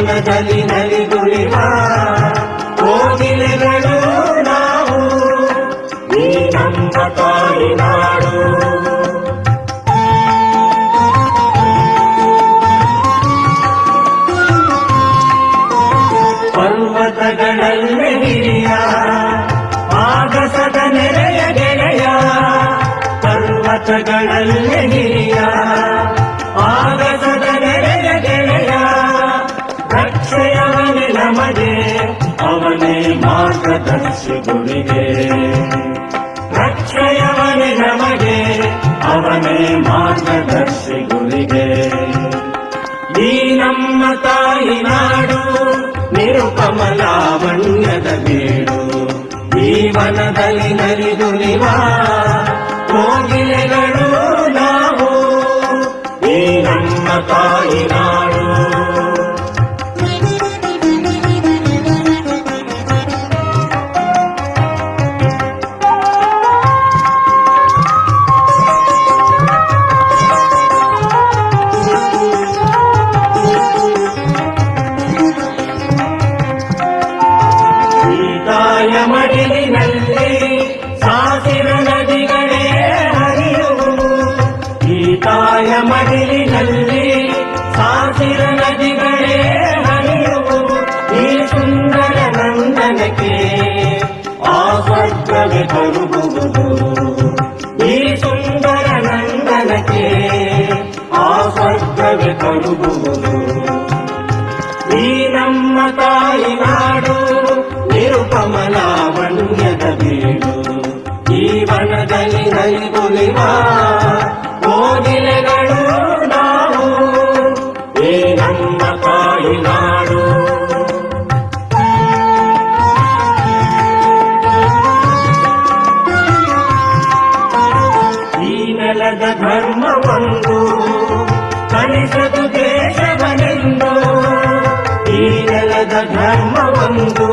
ವನದಲ್ಲಿ ನಲಿದುಳಿವ ಕೋಗಿಲೆಗಳು ನಾವು, ಈ ನಮ್ಮ ತಾಯಿ ನಾಡು. ಪರ್ವತಗಳಲ್ಲಿ ಹಿರಿಯ ಆಗಸದ ನೆರೆಯ ಗೆಳೆಯ, ಪರ್ವತಗಳಲ್ಲಿ ಹಿರಿಯ ಆಗಸದ ನೆರೆಯ ಗೆಳೆಯ, ರಕ್ಷೆಯವನೇ ನಮಗೆ ಅವನೇ ಮಾರ್ಗದರ್ಶಿ ಗುರಿಗೆ, ರಕ್ಷೆಯವನೇ ನಮಗೆ ಅವನೇ ಮಾರ್ಗದರ್ಶಿ ಗುರಿಗೆ. ಈ ನಮ್ಮ ತಾಯಿ ನಾಡು ನಿರುಪಮ ಲಾವಣ್ಯದ ಬೀಡು, ಈ ವನದಲ್ಲಿ ನಲಿದುಳಿವ ಕೋಗಿಲೆಗಳು ನಾವು, ಈ ನಮ್ಮ ತಾಯಿ ನಾಡು. ಮಡಿಲಿನಲ್ಲಿ ಸಾಸಿರ ನದಿಗಳೇ ಹರಿಯುವು, ಈ ತಾಯ ಮಡಿಲಿನಲ್ಲಿ ಸಾಸಿರ ನದಿಗಳೇ ಹರಿಯುವು. ಈ ಸುಂದರ ನಂದನಕ್ಕೆ ಆ ಸ್ವರ್ಗವೇ ಕರುಗುವುದು, ಈ ಸುಂದರ ನಂದನಕ್ಕೆ ಆ ಸ್ವರ್ಗವೇ ಕರುಗುವುದು. ಈ ನಮ್ಮ ತಾಯಿ ನಾಡು ನಿರುಪಮ ಲಾವಣ್ಯದ ಬೀಡು, ಈ ವನದಲ್ಲಿ ನಲಿದುಳಿವ ಕೋಗಿಲೆಗಳು ನಾವು, ಈ ನಮ್ಮ ತಾಯಿ ನಾಡು. ಈ ನೆಲದ ಧರ್ಮವೊಂದು ಕಲಿಸದು ದೇಶವನೆಂದು, ಈ ನೆಲದ ಧರ್ಮವೊಂದು